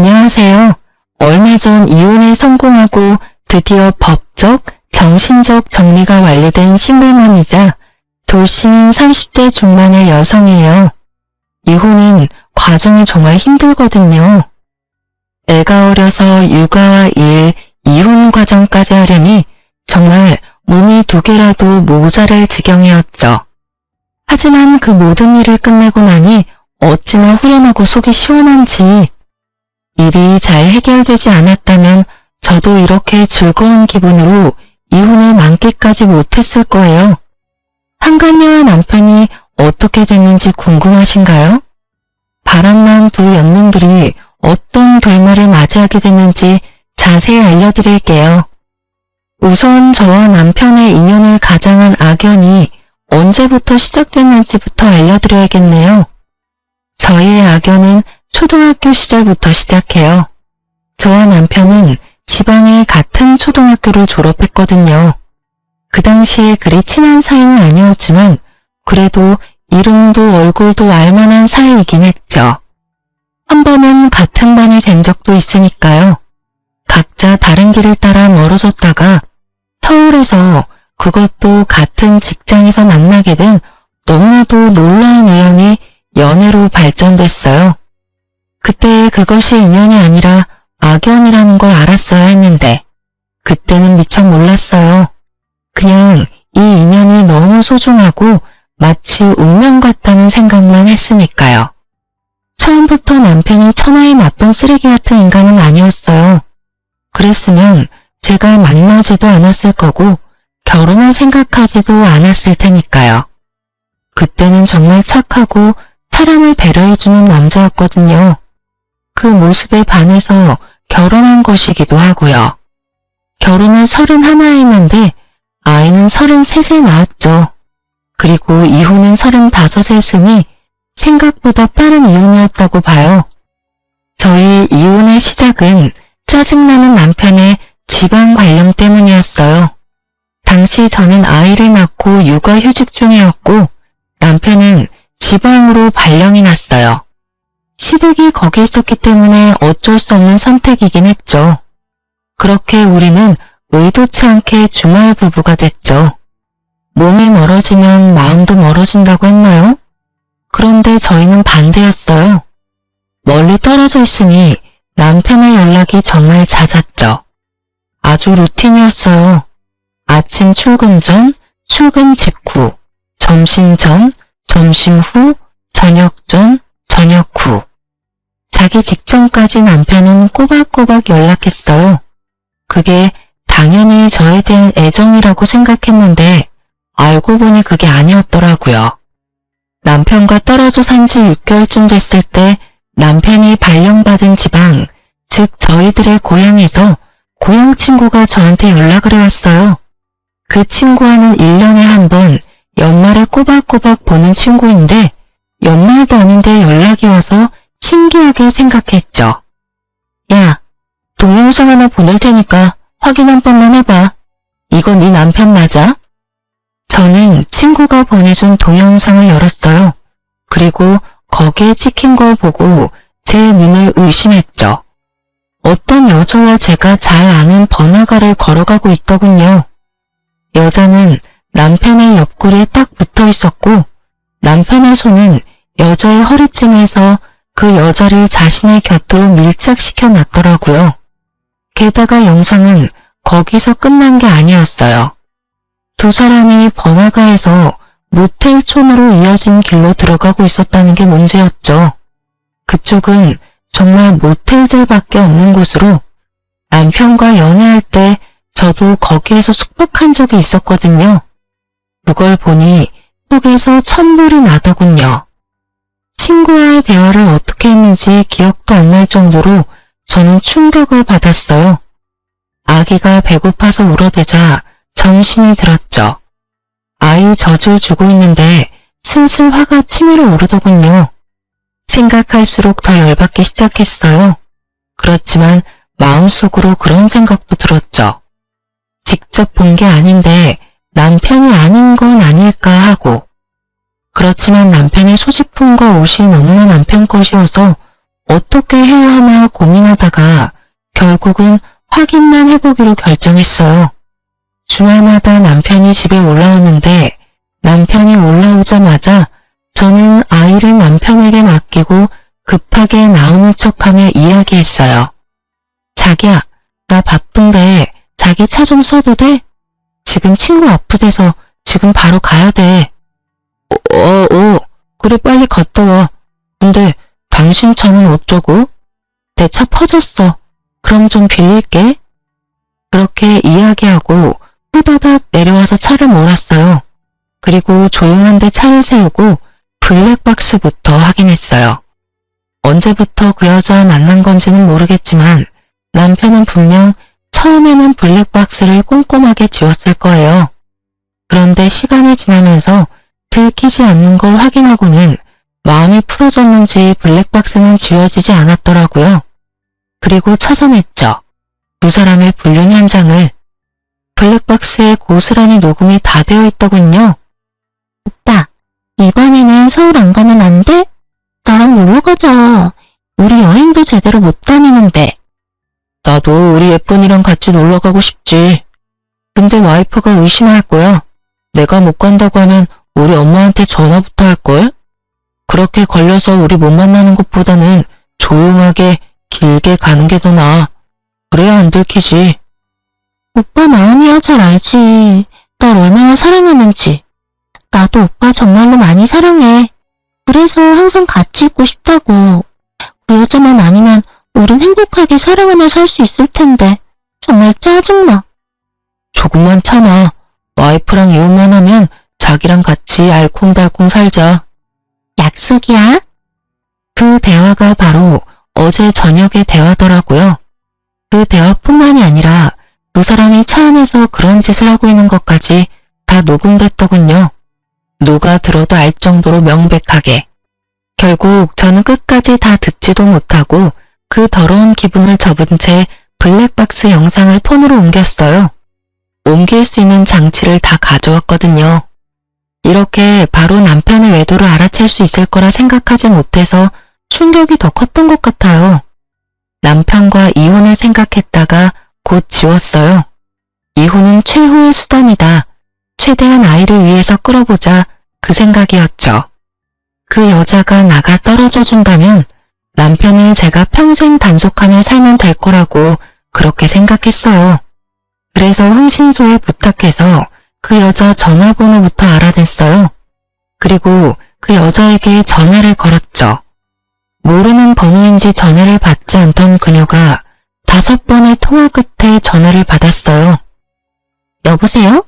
안녕하세요. 얼마 전 이혼에 성공하고 드디어 법적, 정신적 정리가 완료된 싱글맘이자 돌싱인 30대 중반의 여성이에요. 이혼은 과정이 정말 힘들거든요. 애가 어려서 육아와 일, 이혼 과정까지 하려니 정말 몸이 두 개라도 모자랄 지경이었죠. 하지만 그 모든 일을 끝내고 나니 어찌나 후련하고 속이 시원한지. 일이 잘 해결되지 않았다면 저도 이렇게 즐거운 기분으로 이혼을 만끽하지 못했을 거예요. 한간녀와 남편이 어떻게 됐는지 궁금하신가요? 바람난 두 연놈들이 어떤 결말을 맞이하게 됐는지 자세히 알려드릴게요. 우선 저와 남편의 인연을 가장한 악연이 언제부터 시작됐는지부터 알려드려야겠네요. 저희의 악연은 초등학교 시절부터 시작해요. 저와 남편은 지방의 같은 초등학교를 졸업했거든요. 그 당시에 그리 친한 사이는 아니었지만 그래도 이름도 얼굴도 알만한 사이이긴 했죠. 한 번은 같은 반이 된 적도 있으니까요. 각자 다른 길을 따라 멀어졌다가 서울에서 그것도 같은 직장에서 만나게 된 너무나도 놀라운 우연이 연애로 발전됐어요. 그때 그것이 인연이 아니라 악연이라는 걸 알았어야 했는데 그때는 미처 몰랐어요. 그냥 이 인연이 너무 소중하고 마치 운명 같다는 생각만 했으니까요. 처음부터 남편이 천하의 나쁜 쓰레기 같은 인간은 아니었어요. 그랬으면 제가 만나지도 않았을 거고 결혼을 생각하지도 않았을 테니까요. 그때는 정말 착하고 사람을 배려해주는 남자였거든요. 그 모습에 반해서 결혼한 것이기도 하고요. 결혼을 31에 했는데 아이는 33에 낳았죠. 그리고 이혼은 35에 했으니 생각보다 빠른 이혼이었다고 봐요. 저희 이혼의 시작은 짜증나는 남편의 지방 관련 때문이었어요. 당시 저는 아이를 낳고 육아휴직 중이었고 남편은 지방으로 발령이 났어요. 시댁이 거기 있었기 때문에 어쩔 수 없는 선택이긴 했죠. 그렇게 우리는 의도치 않게 주말 부부가 됐죠. 몸이 멀어지면 마음도 멀어진다고 했나요? 그런데 저희는 반대였어요. 멀리 떨어져 있으니 남편의 연락이 정말 잦았죠. 아주 루틴이었어요. 아침 출근 전, 출근 직후, 점심 전, 점심 후, 저녁 전, 저녁 후. 자기 직전까지 남편은 꼬박꼬박 연락했어요. 그게 당연히 저에 대한 애정이라고 생각했는데 알고 보니 그게 아니었더라고요. 남편과 떨어져 산 지 6개월쯤 됐을 때 남편이 발령받은 지방, 즉 저희들의 고향에서 고향 친구가 저한테 연락을 해왔어요. 그 친구와는 1년에 한 번 연말에 꼬박꼬박 보는 친구인데 연말도 아닌데 연락이 와서 신기하게 생각했죠. 야, 동영상 하나 보낼 테니까 확인 한 번만 해봐. 이거 네 남편 맞아? 저는 친구가 보내준 동영상을 열었어요. 그리고 거기에 찍힌 걸 보고 제 눈을 의심했죠. 어떤 여자와 제가 잘 아는 번화가를 걸어가고 있더군요. 여자는 남편의 옆구리에 딱 붙어 있었고 남편의 손은 여자의 허리쯤에서 그 여자를 자신의 곁으로 밀착시켜 놨더라고요. 게다가 영상은 거기서 끝난 게 아니었어요. 두 사람이 번화가에서 모텔촌으로 이어진 길로 들어가고 있었다는 게 문제였죠. 그쪽은 정말 모텔들밖에 없는 곳으로 남편과 연애할 때 저도 거기에서 숙박한 적이 있었거든요. 그걸 보니 속에서 천불이 나더군요. 친구와의 대화를 어떻게 했는지 기억도 안 날 정도로 저는 충격을 받았어요. 아기가 배고파서 울어대자 정신이 들었죠. 아이 젖을 주고 있는데 슬슬 화가 치밀어 오르더군요. 생각할수록 더 열받기 시작했어요. 그렇지만 마음속으로 그런 생각도 들었죠. 직접 본 게 아닌데 남편이 아닌 건 아닐까 하고. 그렇지만 남편의 소지품과 옷이 너무나 남편 것이어서 어떻게 해야 하나 고민하다 결국은 확인만 해보기로 결정했어요. 주말마다 남편이 집에 올라오는데 남편이 올라오자마자 저는 아이를 남편에게 맡기고 급하게 나오는 척하며 이야기했어요. 자기야, 나 바쁜데 자기 차 좀 써도 돼? 지금 친구 아프대서 지금 바로 가야 돼. 그래 빨리 갔다 와. 근데 당신 차는 어쩌고? 내 차 퍼졌어. 그럼 좀 빌릴게. 그렇게 이야기하고 후다닥 내려와서 차를 몰았어요. 그리고 조용한 데 차를 세우고 블랙박스부터 확인했어요. 언제부터 그 여자와 만난 건지는 모르겠지만 남편은 분명 처음에는 블랙박스를 꼼꼼하게 지웠을 거예요. 그런데 시간이 지나면서 들키지 않는 걸 확인하고는 마음이 풀어졌는지 블랙박스는 지워지지 않았더라고요. 그리고 찾아냈죠. 두 사람의 불륜 현장을. 블랙박스에 고스란히 녹음이 다 되어 있더군요. 오빠, 이번에는 서울 안 가면 안 돼? 나랑 놀러 가자. 우리 여행도 제대로 못 다니는데. 나도 우리 예쁜이랑 같이 놀러 가고 싶지. 근데 와이프가 의심할 거야. 내가 못 간다고 하면 우리 엄마한테 전화부터 할걸? 그렇게 걸려서 우리 못 만나는 것보다는 조용하게 길게 가는 게 더 나아. 그래야 안 들키지. 오빠 마음이야 잘 알지. 날 얼마나 사랑하는지. 나도 오빠 정말로 많이 사랑해. 그래서 항상 같이 있고 싶다고. 그 여자만 아니면 우린 행복하게 사랑하며 살 수 있을 텐데. 정말 짜증나. 조금만 참아. 와이프랑 이혼만 하면 자기랑 같이 알콩달콩 살자. 약속이야? 그 대화가 바로 어제 저녁의 대화더라고요. 그 대화뿐만이 아니라 두 사람이 차 안에서 그런 짓을 하고 있는 것까지 다 녹음됐더군요. 누가 들어도 알 정도로 명백하게. 결국 저는 끝까지 다 듣지도 못하고 그 더러운 기분을 접은 채 블랙박스 영상을 폰으로 옮겼어요. 옮길 수 있는 장치를 다 가져왔거든요. 이렇게 바로 남편의 외도를 알아챌 수 있을 거라 생각하지 못해서 충격이 더 컸던 것 같아요. 남편과 이혼을 생각했다가 곧 지웠어요. 이혼은 최후의 수단이다. 최대한 아이를 위해서 끌어보자 그 생각이었죠. 그 여자가 나가 떨어져 준다면 남편을 제가 평생 단속하며 살면 될 거라고 그렇게 생각했어요. 그래서 흥신소에 부탁해서 그 여자 전화번호부터 알아냈어요. 그리고 그 여자에게 전화를 걸었죠. 모르는 번호인지 전화를 받지 않던 그녀가 5번의 통화 끝에 전화를 받았어요. 여보세요?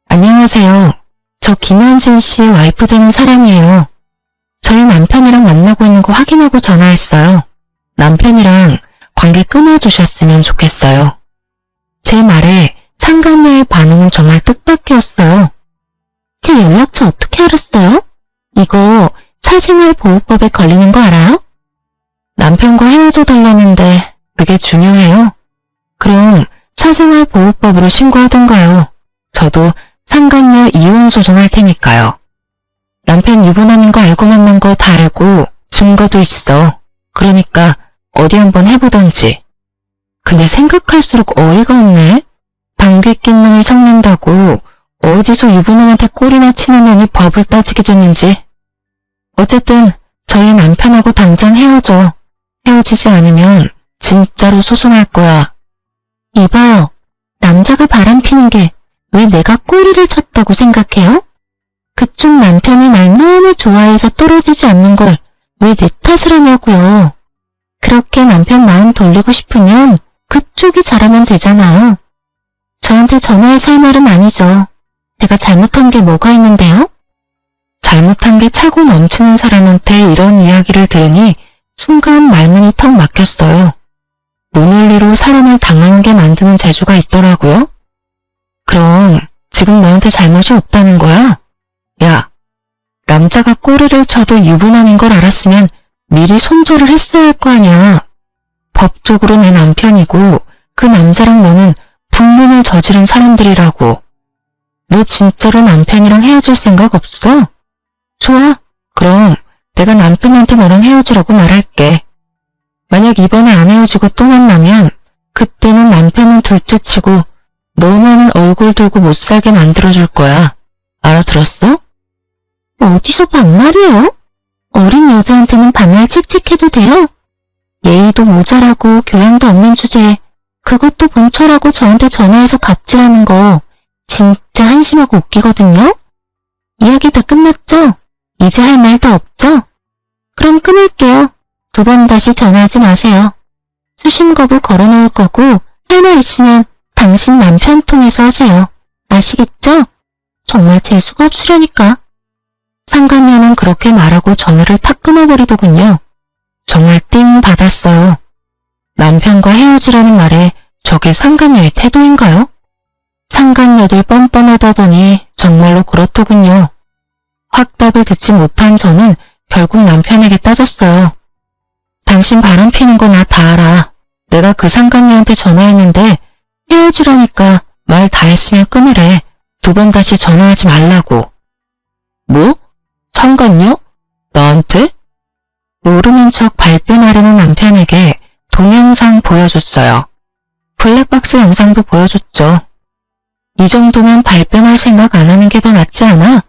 안녕하세요. 저 김현진 씨 와이프 되는 사람이에요. 저희 남편이랑 만나고 있는 거 확인하고 전화했어요. 남편이랑 관계 끊어주셨으면 좋겠어요. 제 말에 상간녀의 반응은 정말 뜻밖이었어요. 제 연락처 어떻게 알았어요? 이거 사생활보호법에 걸리는 거 알아요? 남편과 헤어져 달라는데 그게 중요해요? 그럼 사생활보호법으로 신고하던가요. 저도 상간녀 이혼 소송할 테니까요. 남편 유부남인 거 알고 만난 거 다 알고 증거도 있어. 그러니까 어디 한번 해보던지. 근데 생각할수록 어이가 없네. 방귀 낀 놈이 섞는다고 어디서 유부남한테 꼴이나 치는 놈이 법을 따지게 됐는지. 어쨌든 저희 남편하고 당장 헤어져. 헤어지지 않으면 진짜로 소송할 거야. 이봐요. 남자가 바람피는 게 왜 내가 꼬리를 쳤다고 생각해요? 그쪽 남편이 날 너무 좋아해서 떨어지지 않는 걸 왜 내 탓을 하냐고요. 그렇게 남편 마음 돌리고 싶으면 그쪽이 잘하면 되잖아요. 저한테 전화해서 할 말은 아니죠. 제가 잘못한 게 뭐가 있는데요? 잘못한 게 차고 넘치는 사람한테 이런 이야기를 들으니 순간 말문이 턱 막혔어요. 무논리로 사람을 당하게 만드는 재주가 있더라고요. 그럼 지금 너한테 잘못이 없다는 거야? 야, 남자가 꼬리를 쳐도 유부남인 걸 알았으면 미리 손절을 했어야 할 거 아니야. 법적으로 내 남편이고 그 남자랑 너는 불륜을 저지른 사람들이라고. 너 진짜로 남편이랑 헤어질 생각 없어? 좋아. 그럼 내가 남편한테 너랑 헤어지라고 말할게. 만약 이번에 안 헤어지고 또 만나면 그때는 남편은 둘째치고 너만은 얼굴 들고 못 살게 만들어줄 거야. 알아들었어? 어디서 반말이에요? 어린 여자한테는 반말 칙칙해도 돼요? 예의도 모자라고 교양도 없는 주제에 그것도 본처라고 저한테 전화해서 갑질하는 거 진짜 한심하고 웃기거든요? 이야기 다 끝났죠? 이제 할 말 다 없죠? 그럼 끊을게요. 2번 다시 전화하지 마세요. 수신 거부 걸어놓을 거고 할 말 있으면 당신 남편 통해서 하세요. 아시겠죠? 정말 재수가 없으려니까. 상간녀는 그렇게 말하고 전화를 탁 끊어버리더군요. 정말 띵 받았어요. 남편과 헤어지라는 말에 저게 상간녀의 태도인가요? 상간녀들 뻔뻔하다더니 정말로 그렇더군요. 확답을 듣지 못한 저는 결국 남편에게 따졌어요. 당신 바람 피는 거 나 다 알아. 내가 그 상간녀한테 전화했는데 헤어지라니까 말 다 했으면 끊으래. 2번 다시 전화하지 말라고. 뭐? 상간녀? 나한테? 모르는 척 발뺌하려는 남편에게 동영상 보여줬어요. 블랙박스 영상도 보여줬죠. 이 정도면 발뺌할 생각 안 하는 게 더 낫지 않아?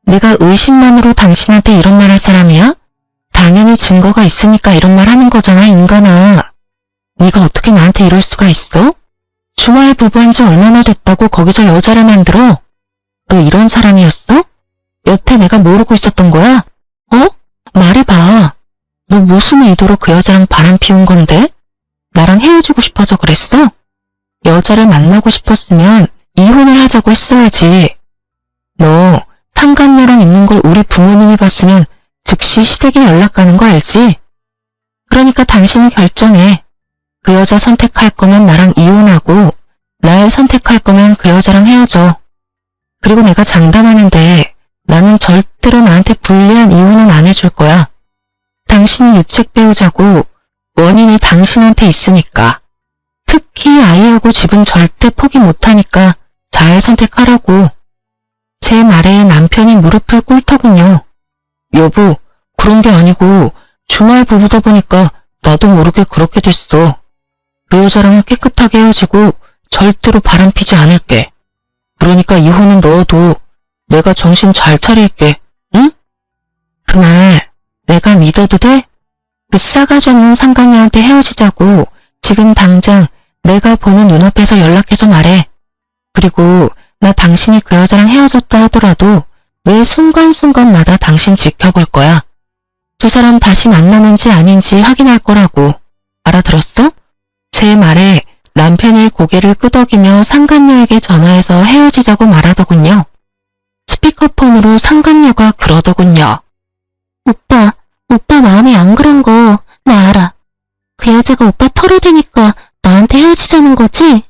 내가 의심만으로 당신한테 이런 말 할 사람이야? 당연히 증거가 있으니까 이런 말 하는 거잖아, 인간아. 네가 어떻게 나한테 이럴 수가 있어? 주말 부부한 지 얼마나 됐다고 거기서 여자를 만들어? 너 이런 사람이었어? 여태 내가 모르고 있었던 거야? 어? 말해봐. 너 무슨 의도로 그 여자랑 바람 피운 건데? 나랑 헤어지고 싶어서 그랬어? 여자를 만나고 싶었으면 이혼을 하자고 했어야지. 너 상간녀랑 있는 걸 우리 부모님이 봤으면 즉시 시댁에 연락 가는 거 알지? 그러니까 당신이 결정해. 그 여자 선택할 거면 나랑 이혼하고 날 선택할 거면 그 여자랑 헤어져. 그리고 내가 장담하는데 나는 절대로 나한테 불리한 이혼은 안 해줄 거야. 당신이 유책 배우자고 원인이 당신한테 있으니까. 특히 아이하고 집은 절대 포기 못하니까 잘 선택하라고. 제 말에 남편이 무릎을 꿇더군요. 여보, 그런 게 아니고 주말 부부다 보니까 나도 모르게 그렇게 됐어. 그 여자랑은 깨끗하게 헤어지고 절대로 바람피지 않을게. 그러니까 이혼은 넣어도 내가 정신 잘 차릴게. 응? 그 말 내가 믿어도 돼? 그 싸가지 없는 상간녀한테 헤어지자고 지금 당장 내가 보는 눈앞에서 연락해서 말해. 그리고 나 당신이 그 여자랑 헤어졌다 하더라도 매 순간순간마다 당신 지켜볼 거야. 두 사람 다시 만나는지 아닌지 확인할 거라고. 알아들었어? 제 말에 남편이 고개를 끄덕이며 상간녀에게 전화해서 헤어지자고 말하더군요. 스피커폰으로 상간녀가 그러더군요. 오빠 마음이 안 그런 거 나 알아. 그 여자가 오빠 털어대니까 나한테 헤어지자는 거지?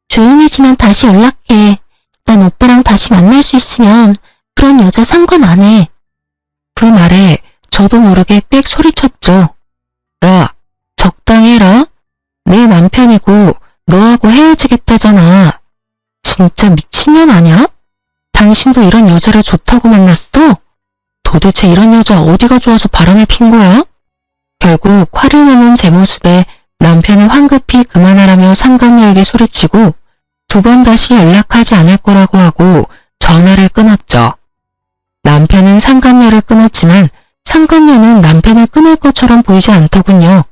조용해지면 다시 연락해. 난 오빠랑 다시 만날 수 있으면 그런 여자 상관 안 해. 그 말에 저도 모르게 빽 소리쳤죠. 야, 적당히 해라. 내 남편이고 너하고 헤어지겠다잖아. 진짜 미친년 아냐? 당신도 이런 여자를 좋다고 만났어? 도대체 이런 여자 어디가 좋아서 바람을 핀 거야? 결국 화를 내는 제 모습에 남편은 황급히 그만하라며 상간녀에게 소리치고 2번 다시 연락하지 않을 거라고 하고 전화를 끊었죠. 남편은 상간녀를 끊었지만 상간녀는 남편을 끊을 것처럼 보이지 않더군요.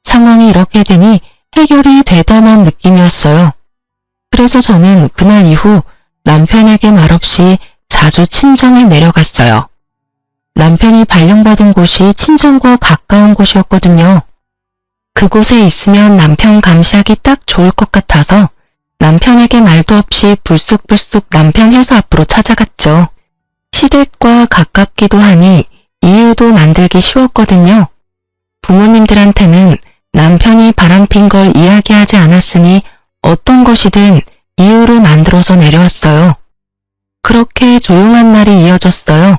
상황이 이렇게 되니 해결이 되다만 느낌이었어요. 그래서 저는 그날 이후 남편에게 말없이 자주 친정에 내려갔어요. 남편이 발령받은 곳이 친정과 가까운 곳이었거든요. 그곳에 있으면 남편 감시하기 딱 좋을 것 같아서 남편에게 말도 없이 불쑥불쑥 남편 회사 앞으로 찾아갔죠. 시댁과 가깝기도 하니 이유도 만들기 쉬웠거든요. 부모님들한테는 남편이 바람핀 걸 이야기하지 않았으니 어떤 것이든 이유를 만들어서 내려왔어요. 그렇게 조용한 날이 이어졌어요.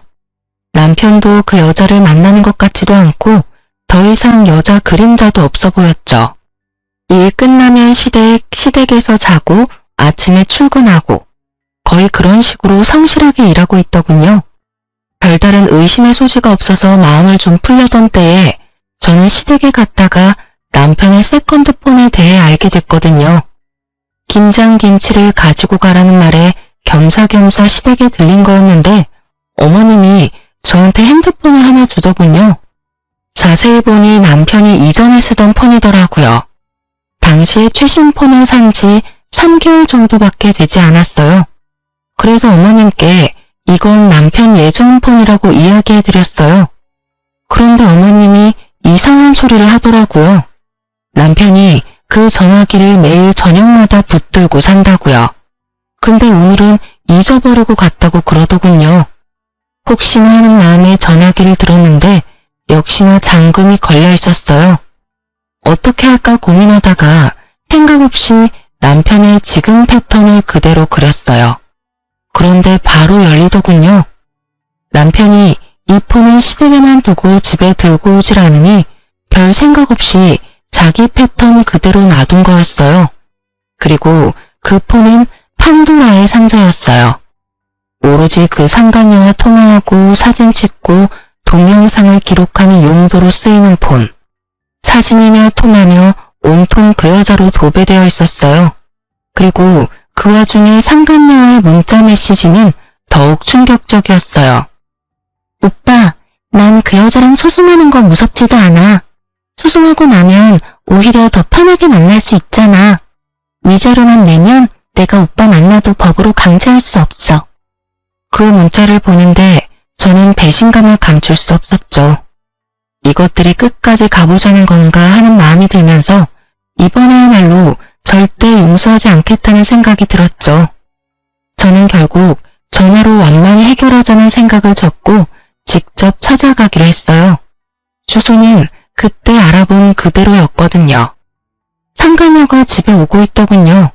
남편도 그 여자를 만나는 것 같지도 않고 더 이상 여자 그림자도 없어 보였죠. 일 끝나면 시댁에서 자고 아침에 출근하고 거의 그런 식으로 성실하게 일하고 있더군요. 별다른 의심의 소지가 없어서 마음을 좀 풀려던 때에 저는 시댁에 갔다가 남편을 세컨드폰에 대해 알게 됐거든요. 김장김치를 가지고 가라는 말에 겸사겸사 시댁에 들린 거였는데 어머님이 저한테 핸드폰을 하나 주더군요. 자세히 보니 남편이 이전에 쓰던 폰이더라고요. 당시에 최신 폰을 산 지 3개월 정도밖에 되지 않았어요. 그래서 어머님께 이건 남편 예전 폰이라고 이야기해드렸어요. 그런데 어머님이 이상한 소리를 하더라고요. 남편이 그 전화기를 매일 저녁마다 붙들고 산다고요. 근데 오늘은 잊어버리고 갔다고 그러더군요. 혹시나 하는 마음에 전화기를 들었는데 역시나 잠금이 걸려 있었어요. 어떻게 할까 고민하다가 생각 없이 남편의 지금 패턴을 그대로 그렸어요. 그런데 바로 열리더군요. 남편이 이 폰은 시댁에만 두고 집에 들고 오질 않으니 별 생각 없이 자기 패턴 그대로 놔둔 거였어요. 그리고 그 폰은 판도라의 상자였어요. 오로지 그 상간녀와 통화하고 사진 찍고 동영상을 기록하는 용도로 쓰이는 폰. 사진이며 통화며 온통 그 여자로 도배되어 있었어요. 그리고 그 와중에 상간녀와의 문자 메시지는 더욱 충격적이었어요. 오빠, 난 그 여자랑 소송하는 거 무섭지도 않아. 소송하고 나면 오히려 더 편하게 만날 수 있잖아. 위자료만 내면 내가 오빠 만나도 법으로 강제할 수 없어. 그 문자를 보는데 저는 배신감을 감출 수 없었죠. 이것들이 끝까지 가보자는 건가 하는 마음이 들면서 이번에야말로 절대 용서하지 않겠다는 생각이 들었죠. 저는 결국 전화로 완만히 해결하자는 생각을 접고 직접 찾아가기로 했어요. 주소는 그때 알아본 그대로였거든요. 상간녀가 집에 오고 있더군요.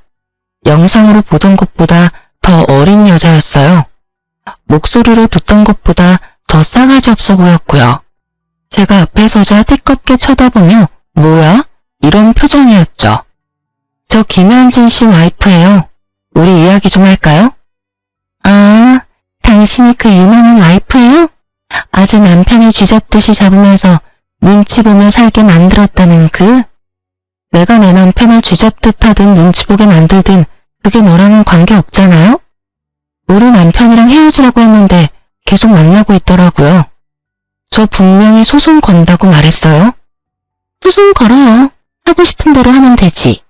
영상으로 보던 것보다 더 어린 여자였어요. 목소리로 듣던 것보다 더 싸가지 없어 보였고요. 제가 앞에 서자 띠껍게 쳐다보며 뭐야? 이런 표정이었죠. 저 김현진 씨 와이프예요. 우리 이야기 좀 할까요? 아, 당신이 그 유명한 와이프예요? 아주 남편을 쥐잡듯이 잡으면서 눈치 보며 살게 만들었다는 그? 내가 내 남편을 쥐잡듯 하든 눈치 보게 만들든 그게 너랑은 관계없잖아요? 우리 남편이랑 헤어지라고 했는데 계속 만나고 있더라고요. 저 분명히 소송 건다고 말했어요. 소송 걸어요. 하고 싶은 대로 하면 되지.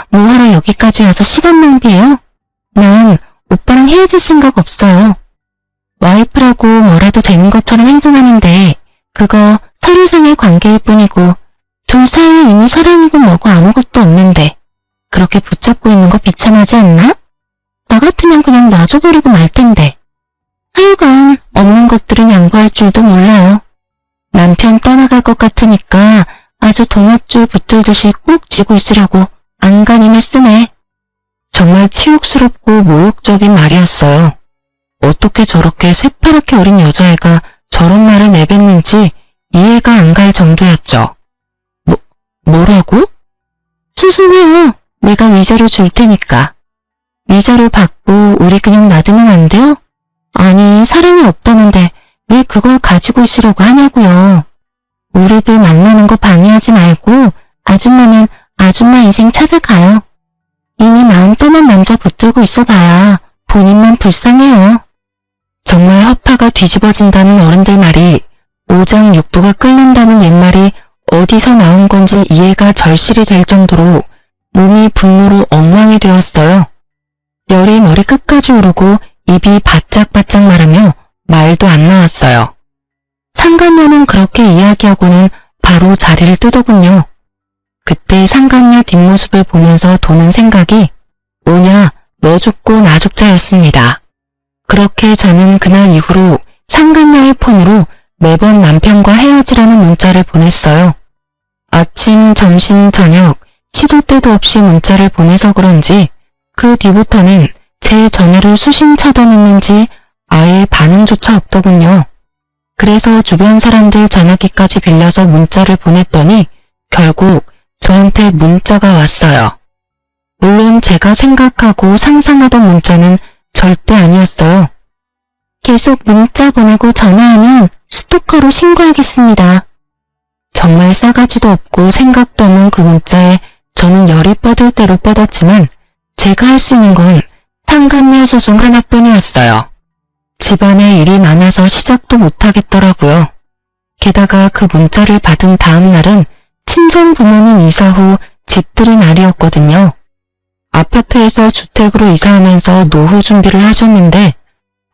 뭐하러 여기까지 와서 시간 낭비해요? 난 오빠랑 헤어질 생각 없어요. 와이프라고 뭐라도 되는 것처럼 행동하는데 그거 서류상의 관계일 뿐이고 둘 사이에 이미 사랑이고 뭐고 아무것도 없는데 그렇게 붙잡고 있는 거 비참하지 않나? 나 같으면 그냥 놔줘버리고 말 텐데. 하여간 없는 것들은 양보할 줄도 몰라요. 남편 떠나갈 것 같으니까 아주 동아줄 붙들듯이 꼭 쥐고 있으려고 안간힘을 쓰네. 정말 치욕스럽고 모욕적인 말이었어요. 어떻게 저렇게 새파랗게 어린 여자애가 저런 말을 내뱉는지 이해가 안 갈 정도였죠. 뭐라고? 소송해요. 내가 위자료 줄 테니까. 위자료 받고 우리 그냥 놔두면 안 돼요? 아니, 사랑이 없다는데 왜 그걸 가지고 있으려고 하냐고요. 우리들 만나는 거 방해하지 말고 아줌마는 아줌마 인생 찾아가요. 이미 마음 떠난 남자 붙들고 있어봐야 본인만 불쌍해요. 정말 허파가 뒤집어진다는 어른들 말이 오장육부가 끓는다는 옛말이 어디서 나온 건지 이해가 절실히 될 정도로 몸이 분노로 엉망이 되었어요. 열이 머리 끝까지 오르고 입이 바짝바짝 마르며 말도 안 나왔어요. 상간녀는 그렇게 이야기하고는 바로 자리를 뜨더군요. 그때 상간녀 뒷모습을 보면서 도는 생각이 뭐냐 너 죽고 나 죽자였습니다. 그렇게 저는 그날 이후로 상간녀의 폰으로 매번 남편과 헤어지라는 문자를 보냈어요. 아침, 점심, 저녁 시도 때도 없이 문자를 보내서 그런지 그 뒤부터는 제 전화를 수신 차단했는지 아예 반응조차 없더군요. 그래서 주변 사람들 전화기까지 빌려서 문자를 보냈더니 결국 저한테 문자가 왔어요. 물론 제가 생각하고 상상하던 문자는 절대 아니었어요. 계속 문자 보내고 전화하면 스토커로 신고하겠습니다. 정말 싸가지도 없고 생각도 없는 그 문자에 저는 열이 뻗을 대로 뻗었지만 제가 할 수 있는 건 상간녀 소송 하나뿐이었어요. 집안에 일이 많아서 시작도 못하겠더라고요. 게다가 그 문자를 받은 다음 날은 친정 부모님 이사 후 집들이 날이었거든요. 아파트에서 주택으로 이사하면서 노후 준비를 하셨는데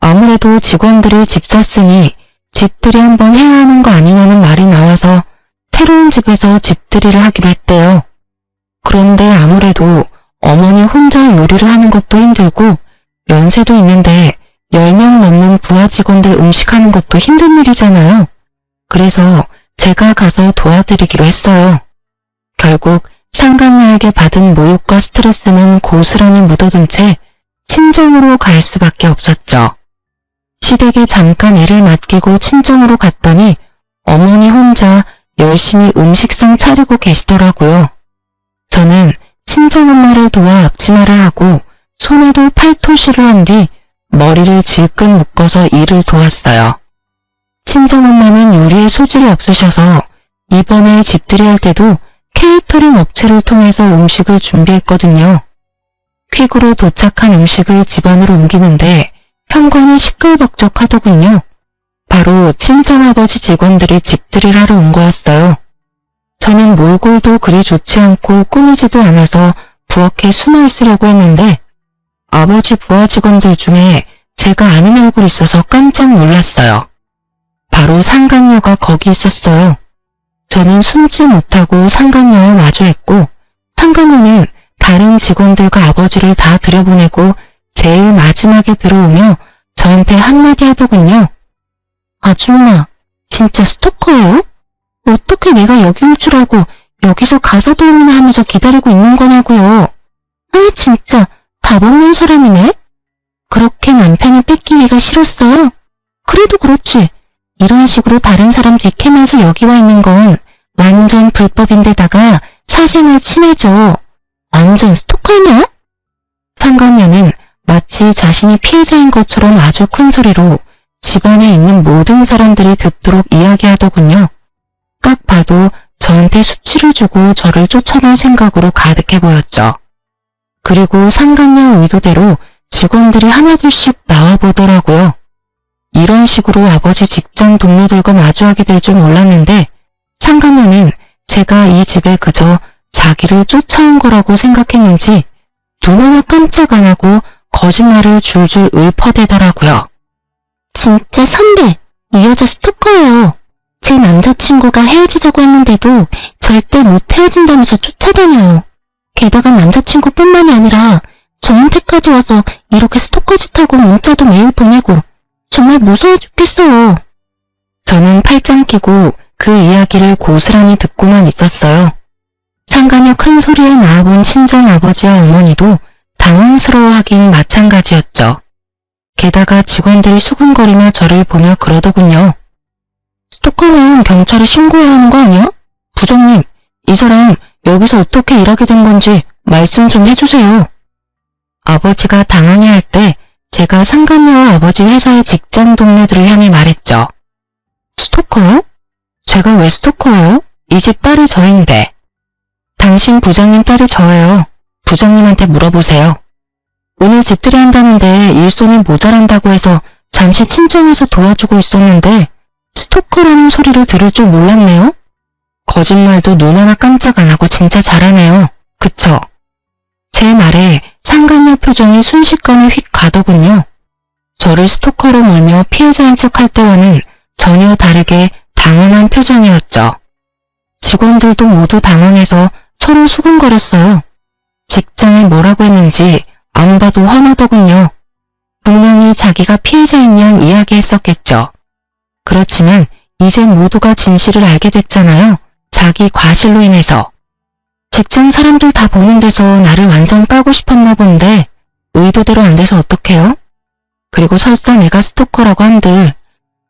아무래도 직원들이 집 샀으니 집들이 한번 해야 하는 거 아니냐는 말이 나와서 새로운 집에서 집들이를 하기로 했대요. 그런데 아무래도 어머니 혼자 요리를 하는 것도 힘들고 연세도 있는데 10명 넘는 부하 직원들 음식하는 것도 힘든 일이잖아요. 그래서 제가 가서 도와드리기로 했어요. 결국 상간녀에게 받은 모욕과 스트레스는 고스란히 묻어둔 채 친정으로 갈 수밖에 없었죠. 시댁에 잠깐 일을 맡기고 친정으로 갔더니 어머니 혼자 열심히 음식상 차리고 계시더라고요. 저는 친정엄마를 도와 앞치마를 하고 손에도 팔토시를 한 뒤 머리를 질끈 묶어서 일을 도왔어요. 친정엄마는 요리에 소질이 없으셔서 이번에 집들이 할 때도 케이터링 업체를 통해서 음식을 준비했거든요. 퀵으로 도착한 음식을 집안으로 옮기는데 현관이 시끌벅적하더군요. 바로 친정아버지 직원들이 집들이를 하러 온 거였어요. 저는 몰골도 그리 좋지 않고 꾸미지도 않아서 부엌에 숨어 있으려고 했는데 아버지 부하 직원들 중에 제가 아는 얼굴이 있어서 깜짝 놀랐어요. 바로 상간녀가 거기 있었어요. 저는 숨지 못하고 상간녀와 마주했고 상간녀는 다른 직원들과 아버지를 다 들여보내고 제일 마지막에 들어오며 저한테 한마디 하더군요. 아줌마, 진짜 스토커예요? 어떻게 내가 여기 올 줄 알고 여기서 가사 도우미나 하면서 기다리고 있는 거냐고요. 아, 진짜 답 없는 사람이네. 그렇게 남편이 뺏기기가 싫었어요. 그래도 그렇지. 이런 식으로 다른 사람 뒤캐면서 여기 와 있는 건 완전 불법인데다가 사생활 침해죠. 완전 스토커냐? 상간녀는 마치 자신이 피해자인 것처럼 아주 큰 소리로 집안에 있는 모든 사람들이 듣도록 이야기하더군요. 딱 봐도 저한테 수치를 주고 저를 쫓아낼 생각으로 가득해 보였죠. 그리고 상간녀 의도대로 직원들이 하나둘씩 나와보더라고요. 이런 식으로 아버지 직장 동료들과 마주하게 될 줄 몰랐는데 상간녀는 제가 이 집에 그저 자기를 쫓아온 거라고 생각했는지 눈 하나 깜짝 안 하고 거짓말을 줄줄 읊어대더라고요. 진짜 선배, 이 여자 스토커예요. 제 남자친구가 헤어지자고 했는데도 절대 못 헤어진다면서 쫓아다녀요. 게다가 남자친구뿐만이 아니라 저한테까지 와서 이렇게 스토커 짓하고 문자도 매일 보내고 정말 무서워 죽겠어요. 저는 팔짱 끼고 그 이야기를 고스란히 듣고만 있었어요. 상간녀 큰 소리에 나와본 친정아버지와 어머니도 당황스러워하긴 마찬가지였죠. 게다가 직원들이 수군거리며 저를 보며 그러더군요. 스토커는 경찰에 신고해야 하는 거 아니야? 부장님, 이 사람 여기서 어떻게 일하게 된 건지 말씀 좀 해주세요. 아버지가 당황해할 때 제가 상간녀와 아버지 회사의 직장 동료들을 향해 말했죠. 스토커요? 제가 왜 스토커예요? 이 집 딸이 저인데. 당신 부장님 딸이 저예요. 부장님한테 물어보세요. 오늘 집들이 한다는데 일손이 모자란다고 해서 잠시 친정에서 도와주고 있었는데 스토커라는 소리를 들을 줄 몰랐네요. 거짓말도 눈 하나 깜짝 안 하고 진짜 잘하네요. 그쵸? 제 말에 상간녀 표정이 순식간에 휙 가더군요. 저를 스토커로 몰며 피해자인 척할 때와는 전혀 다르게 당황한 표정이었죠. 직원들도 모두 당황해서 서로 수군거렸어요. 직장에 뭐라고 했는지 안 봐도 화나더군요. 분명히 자기가 피해자인 양 이야기했었겠죠. 그렇지만 이제 모두가 진실을 알게 됐잖아요. 자기 과실로 인해서. 직장 사람들 다 보는 데서 나를 완전 까고 싶었나 본데 의도대로 안 돼서 어떡해요? 그리고 설사 내가 스토커라고 한들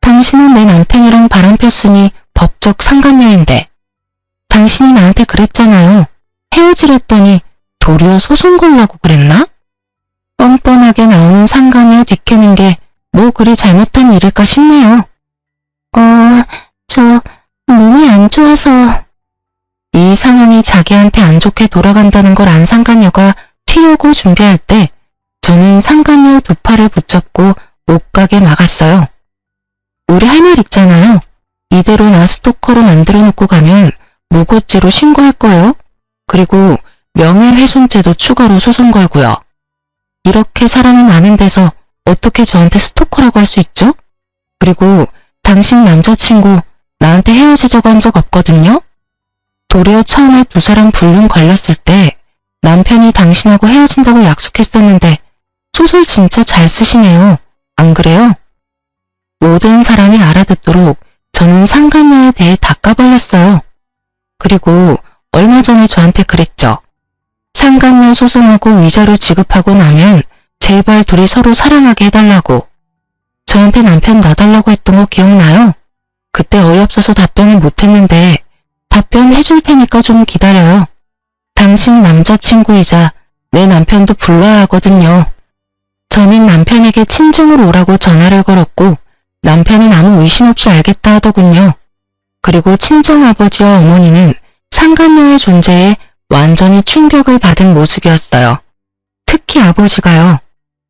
당신은 내 남편이랑 바람 폈으니 법적 상간녀인데 당신이 나한테 그랬잖아요. 헤어지랬더니 도리어 소송 걸라고 그랬나? 뻔뻔하게 나오는 상간녀 뒤캐는 게 뭐 그리 잘못한 일일까 싶네요. 저 몸이 안 좋아서. 이 상황이 자기한테 안 좋게 돌아간다는 걸 안 상간녀가 튀려고 준비할 때 저는 상간녀 두 팔을 붙잡고 못 가게 막았어요. 우리 할 말 있잖아요. 이대로 나 스토커로 만들어 놓고 가면 무고죄로 신고할 거예요. 그리고 명예훼손죄도 추가로 소송 걸고요. 이렇게 사람이 많은 데서 어떻게 저한테 스토커라고 할 수 있죠? 그리고 당신 남자친구 나한테 헤어지자고 한 적 없거든요? 도리어 처음에 두 사람 불륜 걸렸을 때 남편이 당신하고 헤어진다고 약속했었는데 소설 진짜 잘 쓰시네요. 안 그래요? 모든 사람이 알아듣도록 저는 상간녀에 대해 다 까발렸어요. 그리고 얼마 전에 저한테 그랬죠. 상간녀 소송하고 위자료 지급하고 나면 제발 둘이 서로 사랑하게 해달라고. 저한테 남편 놔달라고 했던 거 기억나요? 그때 어이없어서 답변을 못했는데 답변해줄 테니까 좀 기다려요. 당신 남자친구이자 내 남편도 불러야 하거든요. 저는 남편에게 친정으로 오라고 전화를 걸었고 남편은 아무 의심 없이 알겠다 하더군요. 그리고 친정아버지와 어머니는 상간녀의 존재에 완전히 충격을 받은 모습이었어요. 특히 아버지가요.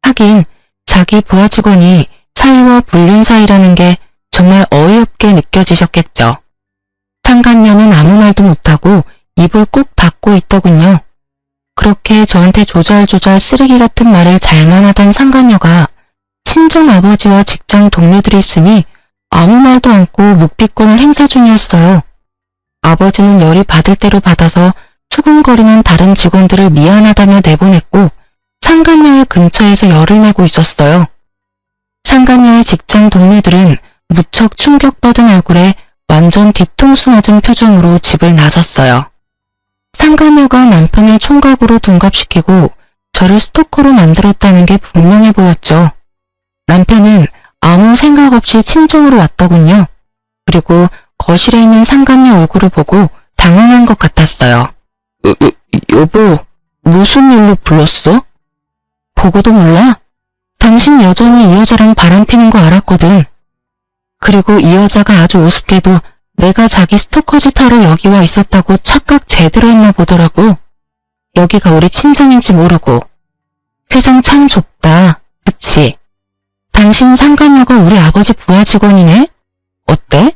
하긴 자기 부하 직원이 사위와 불륜 사이라는 게 정말 어이없게 느껴지셨겠죠. 상간녀는 아무 말도 못하고 입을 꾹 닫고 있더군요. 그렇게 저한테 조잘조잘 쓰레기 같은 말을 잘만 하던 상간녀가 친정아버지와 직장 동료들이 있으니 아무 말도 않고 묵비권을 행사 중이었어요. 아버지는 열이 받을 대로 받아서 수군거리는 다른 직원들을 미안하다며 내보냈고 상간녀의 근처에서 열을 내고 있었어요. 상간녀의 직장 동료들은 무척 충격받은 얼굴에 완전 뒤통수 맞은 표정으로 집을 나섰어요. 상간녀가 남편을 총각으로 둔갑시키고 저를 스토커로 만들었다는 게 분명해 보였죠. 남편은 아무 생각 없이 친정으로 왔더군요. 그리고 거실에 있는 상간녀 얼굴을 보고 당황한 것 같았어요. 여보, 무슨 일로 불렀어? 보고도 몰라? 당신 여전히 이 여자랑 바람 피는 거 알았거든. 그리고 이 여자가 아주 우습게도 내가 자기 스토커 짓 하러 여기 와 있었다고 착각 제대로 했나 보더라고. 여기가 우리 친정인지 모르고. 세상 참 좁다. 그치? 당신 상간녀가 우리 아버지 부하 직원이네? 어때?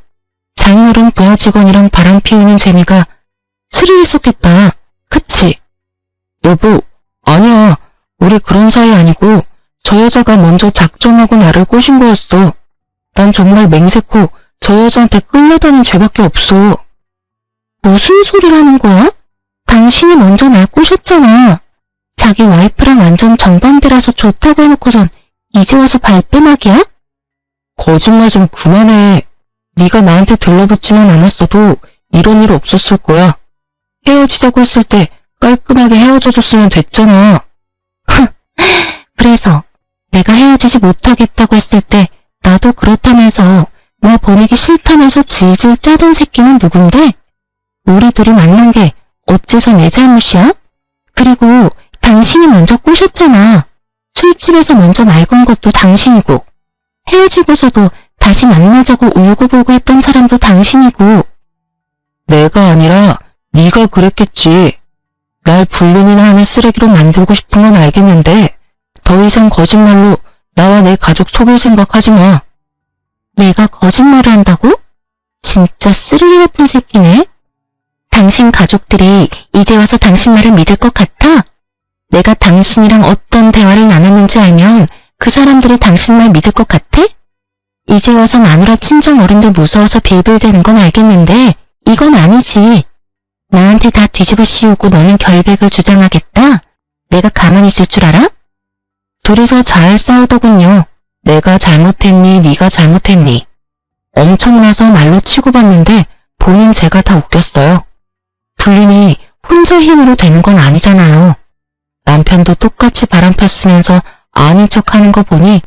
장인어른 부하 직원이랑 바람 피우는 재미가 스릴했었겠다. 그치? 여보, 아니야. 우리 그런 사이 아니고 저 여자가 먼저 작정하고 나를 꼬신 거였어. 난 정말 맹세코 저 여자한테 끌려다닌 죄밖에 없어. 무슨 소리라는 거야? 당신이 먼저 날 꼬셨잖아. 자기 와이프랑 완전 정반대라서 좋다고 해놓고선 이제 와서 발뺌하기야? 거짓말 좀 그만해. 네가 나한테 들러붙지만 않았어도 이런 일 없었을 거야. 헤어지자고 했을 때 깔끔하게 헤어져줬으면 됐잖아. 그래서 내가 헤어지지 못하겠다고 했을 때 나도 그렇다면서 나 보내기 싫다면서 질질 짜던 새끼는 누군데? 우리 둘이 만난 게 어째서 내 잘못이야? 그리고 당신이 먼저 꼬셨잖아. 술집에서 먼저 말 건 것도 당신이고 헤어지고서도 다시 만나자고 울고불고 했던 사람도 당신이고. 내가 아니라 네가 그랬겠지. 날 불륜이나 하는 쓰레기로 만들고 싶은 건 알겠는데 더 이상 거짓말로 나와 내 가족 속일 생각하지 마. 내가 거짓말을 한다고? 진짜 쓰레기 같은 새끼네. 당신 가족들이 이제 와서 당신 말을 믿을 것 같아? 내가 당신이랑 어떤 대화를 나눴는지 알면 그 사람들이 당신 말 믿을 것 같아? 이제 와서 마누라 친정 어른들 무서워서 빌빌대는 건 알겠는데 이건 아니지. 나한테 다 뒤집어 씌우고 너는 결백을 주장하겠다? 내가 가만히 있을 줄 알아? 둘이서 잘 싸우더군요. 내가 잘못했니, 네가 잘못했니. 엄청나서 말로 치고받는데 본인 제가 다 웃겼어요. 불륜이 혼자 힘으로 되는 건 아니잖아요. 남편도 똑같이 바람 폈으면서 아닌 척하는 거 보니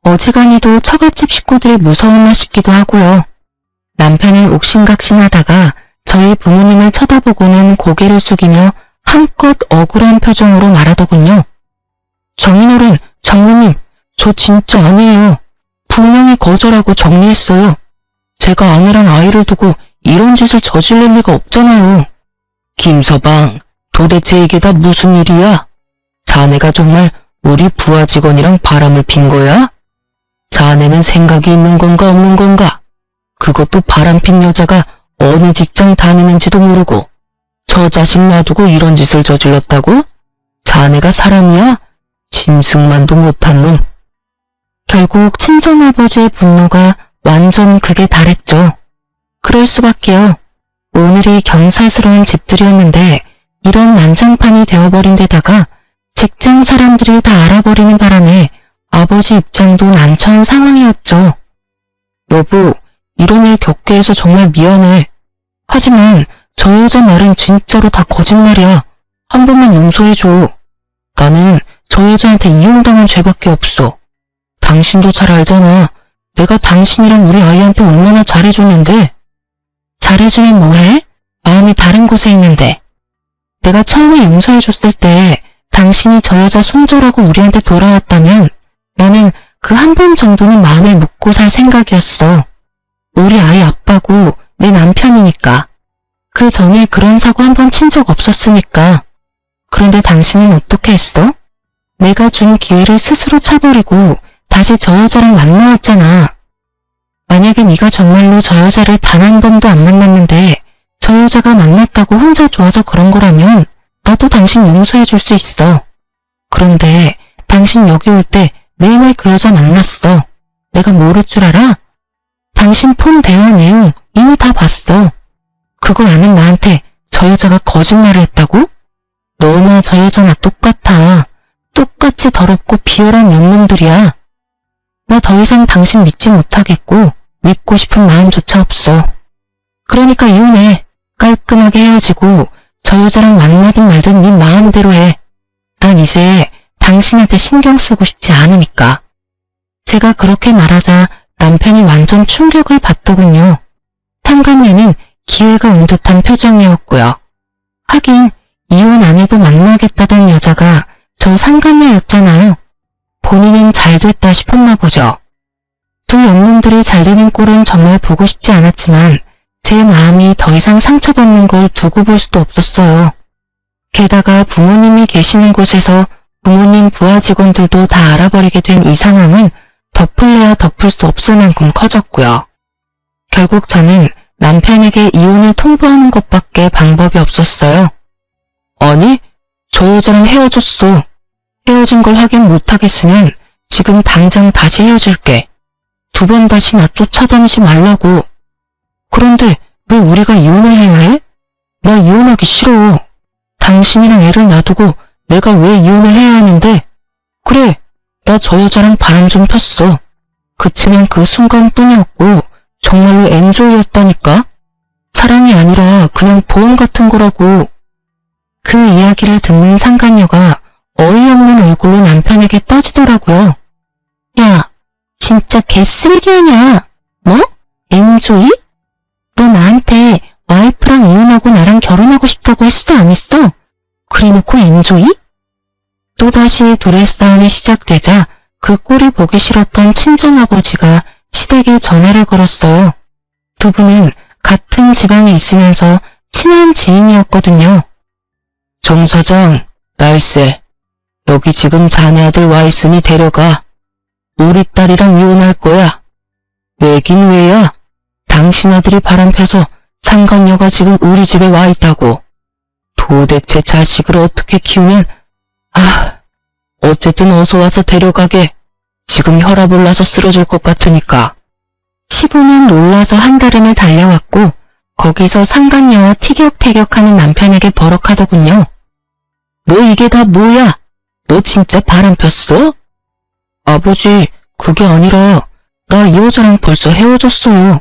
어지간히도 처갓집 식구들이 무서웠나 싶기도 하고요. 남편은 옥신각신하다가 저희 부모님을 쳐다보고는 고개를 숙이며 한껏 억울한 표정으로 말하더군요. 장인어른, 장모님, 저 진짜 아니에요. 분명히 거절하고 정리했어요. 제가 아내랑 아이를 두고 이런 짓을 저지를 리가 없잖아요. 김서방, 도대체 이게 다 무슨 일이야? 자네가 정말 우리 부하 직원이랑 바람을 핀 거야? 자네는 생각이 있는 건가 없는 건가? 그것도 바람핀 여자가 어느 직장 다니는지도 모르고 저 자식 놔두고 이런 짓을 저질렀다고? 자네가 사람이야? 짐승만도 못한 놈. 결국 친정아버지의 분노가 완전 극에 달했죠. 그럴 수밖에요. 오늘이 경사스러운 집들이었는데 이런 난장판이 되어버린 데다가 직장 사람들이 다 알아버리는 바람에 아버지 입장도 난처한 상황이었죠. 여보, 이런 일 겪게 해서 정말 미안해. 하지만 저 여자 말은 진짜로 다 거짓말이야. 한 번만 용서해줘. 나는 저 여자한테 이용당한 죄밖에 없어. 당신도 잘 알잖아. 내가 당신이랑 우리 아이한테 얼마나 잘해줬는데. 잘해주면 뭐해? 마음이 다른 곳에 있는데. 내가 처음에 용서해줬을 때 당신이 저 여자 손절하고 우리한테 돌아왔다면 나는 그 한 번 정도는 마음을 묵고 살 생각이었어. 우리 아이 아빠고 내 남편이니까. 그 전에 그런 사고 한 번 친 적 없었으니까. 그런데 당신은 어떻게 했어? 내가 준 기회를 스스로 차버리고 다시 저 여자랑 만나왔잖아. 만약에 네가 정말로 저 여자를 단 한 번도 안 만났는데 저 여자가 만났다고 혼자 좋아서 그런 거라면 나도 당신 용서해 줄 수 있어. 그런데 당신 여기 올 때 매일매일 그 여자 만났어. 내가 모를 줄 알아? 당신 폰 대화 내용 이미 다 봤어. 그걸 아는 나한테 저 여자가 거짓말을 했다고? 너나 저 여자나 똑같아. 똑같이 더럽고 비열한 년놈들이야. 나 더 이상 당신 믿지 못하겠고 믿고 싶은 마음조차 없어. 그러니까 이혼해. 깔끔하게 헤어지고 저 여자랑 만나든 말든 네 마음대로 해. 난 이제 당신한테 신경 쓰고 싶지 않으니까. 제가 그렇게 말하자 남편이 완전 충격을 받더군요. 상간녀는 기회가 온 듯한 표정이었고요. 하긴 이혼 안 해도 만나겠다던 여자가 저 상간녀였잖아요. 본인은 잘 됐다 싶었나 보죠. 두 연놈들이 잘 되는 꼴은 정말 보고 싶지 않았지만 제 마음이 더 이상 상처받는 걸 두고 볼 수도 없었어요. 게다가 부모님이 계시는 곳에서 부모님 부하 직원들도 다 알아버리게 된 이 상황은 덮을래야 덮을 수 없을 만큼 커졌고요. 결국 저는 남편에게 이혼을 통보하는 것밖에 방법이 없었어요. 아니, 저 여자랑 헤어졌어. 헤어진 걸 확인 못하겠으면 지금 당장 다시 헤어질게. 두 번 다시 나 쫓아다니지 말라고. 그런데 왜 우리가 이혼을 해야 해? 나 이혼하기 싫어. 당신이랑 애를 놔두고 내가 왜 이혼을 해야 하는데? 그래, 나 저 여자랑 바람 좀 폈어. 그치만 그 순간뿐이었고 정말로 엔조이였다니까? 사랑이 아니라 그냥 보험 같은 거라고. 그 이야기를 듣는 상간녀가 어이없는 얼굴로 남편에게 따지더라고요. 야, 진짜 개쓰레기 아냐? 뭐? 엔조이? 너 나한테 와이프랑 이혼하고 나랑 결혼하고 싶다고 했어 안 했어? 그래놓고 엔조이? 또다시 둘의 싸움이 시작되자 그 꼴이 보기 싫었던 친정아버지가 시댁에 전화를 걸었어요. 두 분은 같은 지방에 있으면서 친한 지인이었거든요. 정 사장, 날쌔. 여기 지금 자네 아들 와 있으니 데려가. 우리 딸이랑 이혼할 거야. 왜긴 왜야? 당신 아들이 바람펴서 상간녀가 지금 우리 집에 와 있다고. 도대체 자식을 어떻게 키우면... 어쨌든 어서 와서 데려가게. 지금 혈압 올라서 쓰러질 것 같으니까. 시부는 놀라서 한달음에 달려왔고 거기서 상간녀와 티격태격하는 남편에게 버럭하더군요. 너 이게 다 뭐야? 너 진짜 바람 폈어? 아버지, 그게 아니라 나 이 여자랑 벌써 헤어졌어요.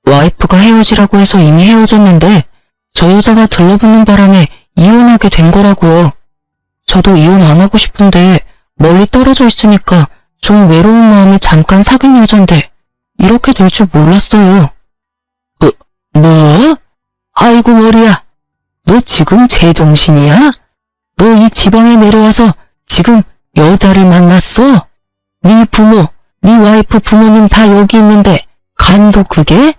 와이프가 헤어지라고 해서 이미 헤어졌는데 저 여자가 들러붙는 바람에 이혼하게 된 거라고요. 저도 이혼 안 하고 싶은데 멀리 떨어져 있으니까 좀 외로운 마음에 잠깐 사귄 여잔데 이렇게 될 줄 몰랐어요. 뭐? 아이고 머리야. 너 지금 제정신이야? 너 이 지방에 내려와서 지금 여자를 만났어? 네 부모, 네 와이프 부모님 다 여기 있는데 간도 그게?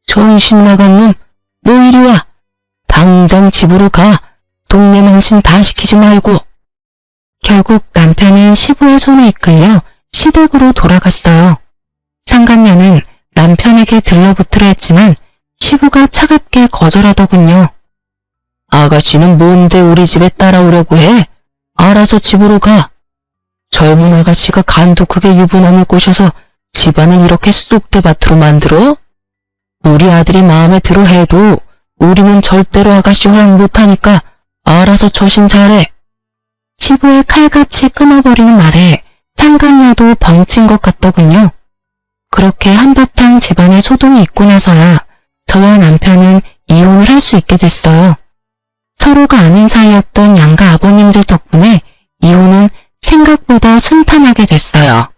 정신 나간 놈, 너 이리 와. 당장 집으로 가. 동네 망신 다 시키지 말고. 결국 남편은 시부의 손에 이끌려 시댁으로 돌아갔어요. 상간녀는 남편에게 들러붙으려 했지만 시부가 차갑게 거절하더군요. 아가씨는 뭔데 우리 집에 따라오려고 해? 알아서 집으로 가. 젊은 아가씨가 간도 크게 유부남을 꼬셔서 집안을 이렇게 쑥대밭으로 만들어? 우리 아들이 마음에 들어 해도 우리는 절대로 아가씨 허락 못하니까 알아서 처신 잘해. 시부의 칼같이 끊어버리는 말에 상간녀도 벙친 것 같더군요. 그렇게 한바탕 집안에 소동이 있고 나서야 저와 남편은 이혼을 할 수 있게 됐어요. 서로가 아는 사이였던 양가 아버님들 덕분에 이혼은 생각보다 순탄하게 됐어요.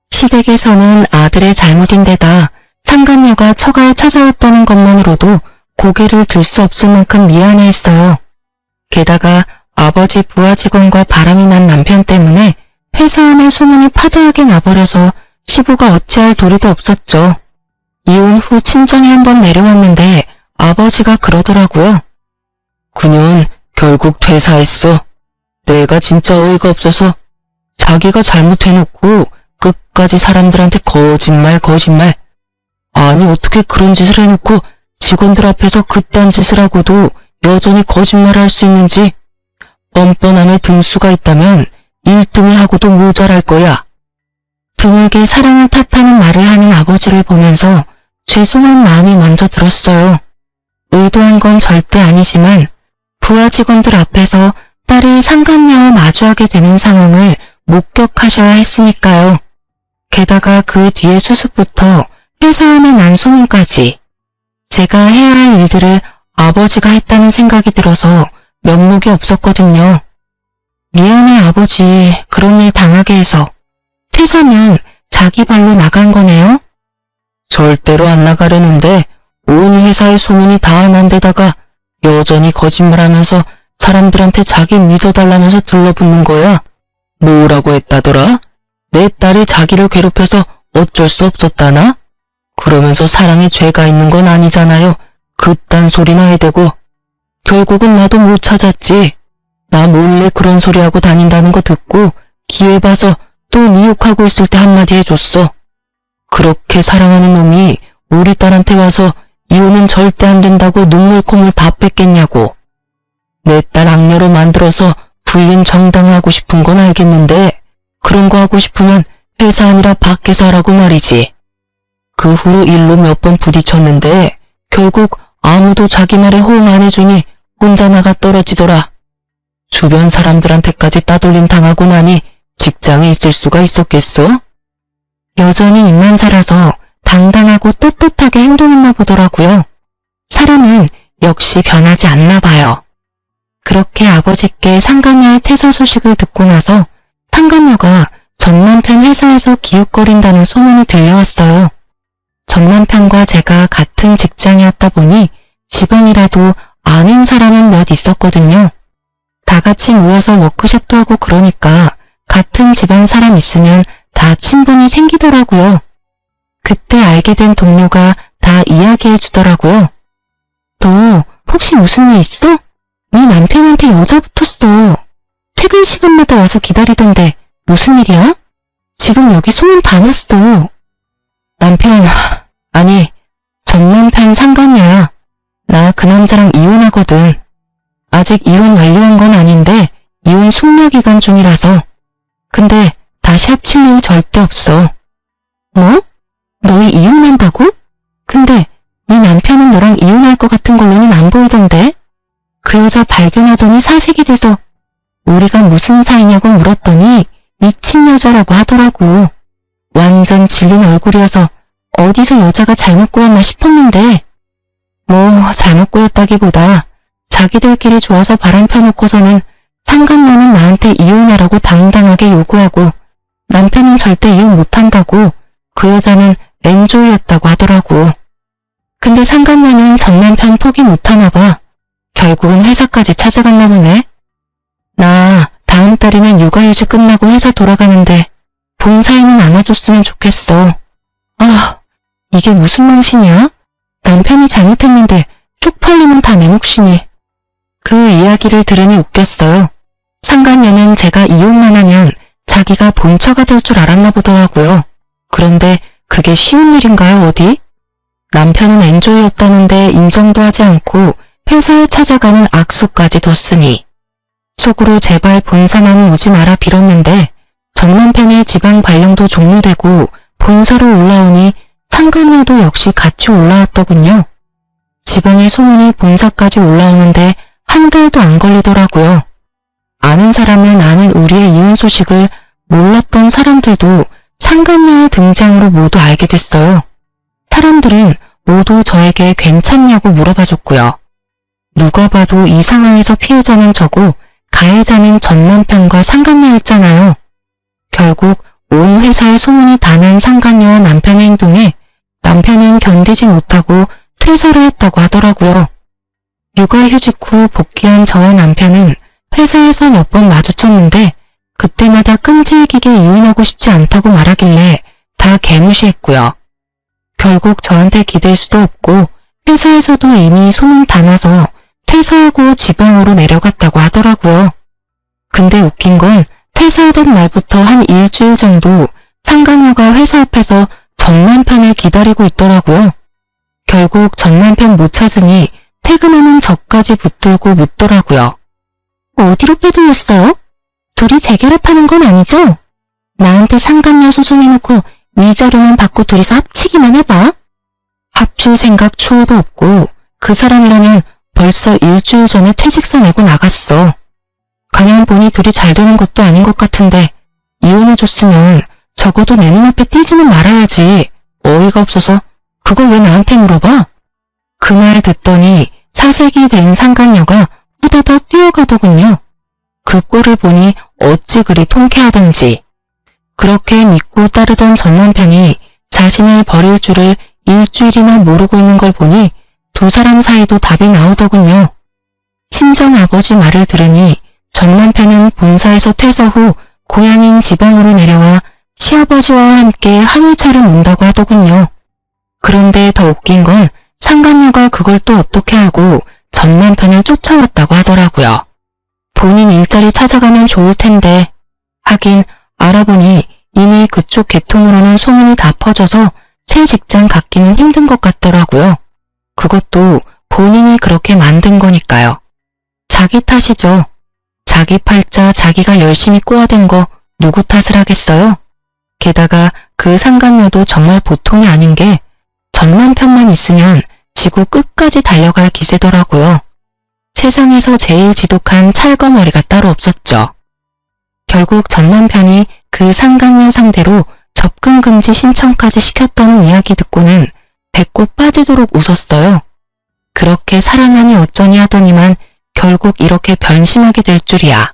시댁에서는 아들의 잘못인데다 상간녀가 처가에 찾아왔다는 것만으로도 고개를 들 수 없을 만큼 미안해했어요. 게다가 아버지 부하 직원과 바람이 난 남편 때문에 회사 안에 소문이 파다하게 나버려서 시부가 어찌할 도리도 없었죠. 이혼 후 친정에 한번 내려왔는데 아버지가 그러더라고요. 그년 결국 퇴사했어. 내가 진짜 어이가 없어서 자기가 잘못해놓고 끝까지 사람들한테 거짓말. 아니 어떻게 그런 짓을 해놓고 직원들 앞에서 그딴 짓을 하고도 여전히 거짓말을 할 수 있는지. 뻔뻔함에 등수가 있다면 1등을 하고도 모자랄 거야. 드물게 사랑을 탓하는 말을 하는 아버지를 보면서 죄송한 마음이 먼저 들었어요. 의도한 건 절대 아니지만 부하 직원들 앞에서 딸이 상간녀와 마주하게 되는 상황을 목격하셔야 했으니까요. 게다가 그 뒤에 수습부터 회사 안에 난 소문까지 제가 해야 할 일들을 아버지가 했다는 생각이 들어서 면목이 없었거든요. 미안해 아버지, 그런 일 당하게 해서. 퇴사면 자기 발로 나간 거네요? 절대로 안 나가려는데 온 회사의 소문이 다 난 데다가 여전히 거짓말하면서 사람들한테 자기 믿어달라면서 들러붙는 거야. 뭐라고 했다더라? 내 딸이 자기를 괴롭혀서 어쩔 수 없었다나? 그러면서 사랑에 죄가 있는 건 아니잖아요. 그딴 소리나 해대고. 결국은 나도 못 찾았지. 나 몰래 그런 소리하고 다닌다는 거 듣고 기회 봐서 또 네 욕하고 있을 때 한마디 해줬어. 그렇게 사랑하는 놈이 우리 딸한테 와서 이혼은 절대 안 된다고 눈물 콧물 다 뺐겠냐고. 내 딸 악녀로 만들어서 불륜 정당화하고 싶은 건 알겠는데 그런 거 하고 싶으면 회사 아니라 밖에서 하라고 말이지. 그 후로 일로 몇 번 부딪혔는데 결국 아무도 자기 말에 호응 안 해주니 혼자 나가 떨어지더라. 주변 사람들한테까지 따돌림 당하고 나니 직장에 있을 수가 있었겠어? 여전히 입만 살아서 당당하고 떳떳하게 행동했나 보더라고요. 사람은 역시 변하지 않나 봐요. 그렇게 아버지께 상간녀의 퇴사 소식을 듣고 나서 상간녀가 전 남편 회사에서 기웃거린다는 소문이 들려왔어요. 전 남편과 제가 같은 직장이었다 보니 지방이라도 아는 사람은 몇 있었거든요. 다 같이 모여서 워크숍도 하고 그러니까 같은 집안 사람 있으면 다 친분이 생기더라고요. 그때 알게 된 동료가 다 이야기해 주더라고요. 너 혹시 무슨 일 있어? 네 남편한테 여자 붙었어. 퇴근 시간마다 와서 기다리던데 무슨 일이야? 지금 여기 소문 다 났어. 아니, 전 남편 상간녀야. 나 그 남자랑 이혼하거든. 아직 이혼 완료한 건 아닌데 이혼 숙려 기간 중이라서. 근데 다시 합칠 일 절대 없어. 뭐? 너희 이혼한다고? 근데 네 남편은 너랑 이혼할 것 같은 걸로는 안 보이던데? 그 여자 발견하더니 사색이 돼서 우리가 무슨 사이냐고 물었더니 미친 여자라고 하더라고. 완전 질린 얼굴이어서 어디서 여자가 잘못 꼬였나 싶었는데 뭐 잘못 꼬였다기보다 자기들끼리 좋아서 바람 펴놓고서는 상간녀는 나한테 이혼하라고 당당하게 요구하고 남편은 절대 이혼 못한다고 그 여자는 엔조이였다고 하더라고. 근데 상간녀는 전 남편 포기 못하나 봐. 결국은 회사까지 찾아갔나 보네. 나 다음 달이면 육아휴직 끝나고 회사 돌아가는데 본사에는 안아줬으면 좋겠어. 아, 이게 무슨 망신이야? 남편이 잘못했는데 쪽팔리면 다 내 몫이니 그 이야기를 들으니 웃겼어요. 상간녀는 제가 이혼만 하면 자기가 본처가 될 줄 알았나 보더라고요. 그런데 그게 쉬운 일인가요, 어디? 남편은 엔조이였다는데 인정도 하지 않고 회사에 찾아가는 악수까지 뒀으니 속으로 제발 본사만 오지 마라 빌었는데 전 남편의 지방 발령도 종료되고 본사로 올라오니 상간녀도 역시 같이 올라왔더군요. 지방의 소문이 본사까지 올라오는데 한 달도 안 걸리더라고요. 아는 사람은 아는 우리의 이혼 소식을 몰랐던 사람들도 상간녀의 등장으로 모두 알게 됐어요. 사람들은 모두 저에게 괜찮냐고 물어봐줬고요. 누가 봐도 이 상황에서 피해자는 저고 가해자는 전 남편과 상간녀였잖아요. 결국 온 회사의 소문이 다 난 상간녀와 남편의 행동에 남편은 견디지 못하고 퇴사를 했다고 하더라고요. 육아휴직 후 복귀한 저와 남편은 회사에서 몇 번 마주쳤는데 그때마다 끈질기게 이혼하고 싶지 않다고 말하길래 다 개무시했고요. 결국 저한테 기댈 수도 없고 회사에서도 이미 소문 다 나서 퇴사하고 지방으로 내려갔다고 하더라고요. 근데 웃긴 건 퇴사하던 날부터 한 일주일 정도 상간녀가 회사 앞에서 전 남편을 기다리고 있더라고요. 결국 전 남편 못 찾으니 퇴근하는 저까지 붙들고 묻더라고요. 어디로 빼돌렸어요? 둘이 재결합하는 건 아니죠? 나한테 상간녀 소송해놓고 위자료만 받고 둘이서 합치기만 해봐. 합칠 생각 추호도 없고 그 사람이라면 벌써 일주일 전에 퇴직서 내고 나갔어. 가만 보니 둘이 잘 되는 것도 아닌 것 같은데 이혼해줬으면 적어도 내 눈앞에 띄지는 말아야지. 어이가 없어서 그걸 왜 나한테 물어봐? 그 말 듣더니 사색이 된 상간녀가 후다닥 뛰어가더군요. 그 꼴을 보니 어찌 그리 통쾌하던지. 그렇게 믿고 따르던 전 남편이 자신을 버릴 줄을 일주일이나 모르고 있는 걸 보니 두 사람 사이도 답이 나오더군요. 친정 아버지 말을 들으니 전 남편은 본사에서 퇴사 후 고향인 지방으로 내려와 시아버지와 함께 한우차를 몬다고 하더군요. 그런데 더 웃긴 건 상간녀가 그걸 또 어떻게 알고 전 남편을 쫓아왔다고 하더라고요. 본인 일자리 찾아가면 좋을 텐데 하긴 알아보니 이미 그쪽 계통으로는 소문이 다 퍼져서 새 직장 갖기는 힘든 것 같더라고요. 그것도 본인이 그렇게 만든 거니까요. 자기 탓이죠. 자기 팔자 자기가 열심히 꼬아댄 거 누구 탓을 하겠어요? 게다가 그 상간녀도 정말 보통이 아닌 게 전 남편만 있으면 지구 끝까지 달려갈 기세더라고요. 세상에서 제일 지독한 찰거머리가 따로 없었죠. 결국 전 남편이 그 상간녀 상대로 접근금지 신청까지 시켰다는 이야기 듣고는 배꼽 빠지도록 웃었어요. 그렇게 사랑하니 어쩌니 하더니만 결국 이렇게 변심하게 될 줄이야.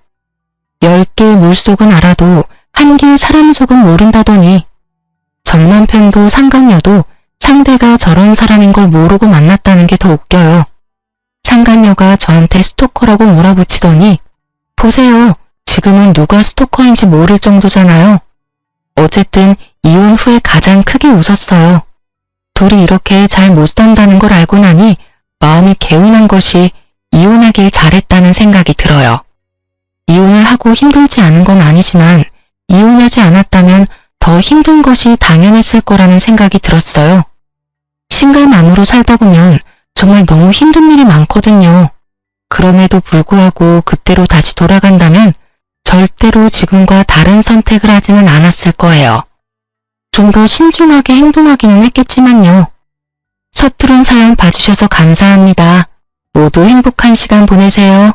10길 물속은 알아도 한 길 사람 속은 모른다더니 전 남편도 상간녀도 상대가 저런 사람인 걸 모르고 만났다는 게 더 웃겨요. 상간녀가 저한테 스토커라고 몰아붙이더니 보세요. 지금은 누가 스토커인지 모를 정도잖아요. 어쨌든 이혼 후에 가장 크게 웃었어요. 둘이 이렇게 잘 못 산다는 걸 알고 나니 마음이 개운한 것이 이혼하길 잘했다는 생각이 들어요. 이혼을 하고 힘들지 않은 건 아니지만 이혼하지 않았다면 더 힘든 것이 당연했을 거라는 생각이 들었어요. 싱글맘으로 살다 보면 정말 너무 힘든 일이 많거든요. 그럼에도 불구하고 그때로 다시 돌아간다면 절대로 지금과 다른 선택을 하지는 않았을 거예요. 좀 더 신중하게 행동하기는 했겠지만요. 서투른 사연 봐주셔서 감사합니다. 모두 행복한 시간 보내세요.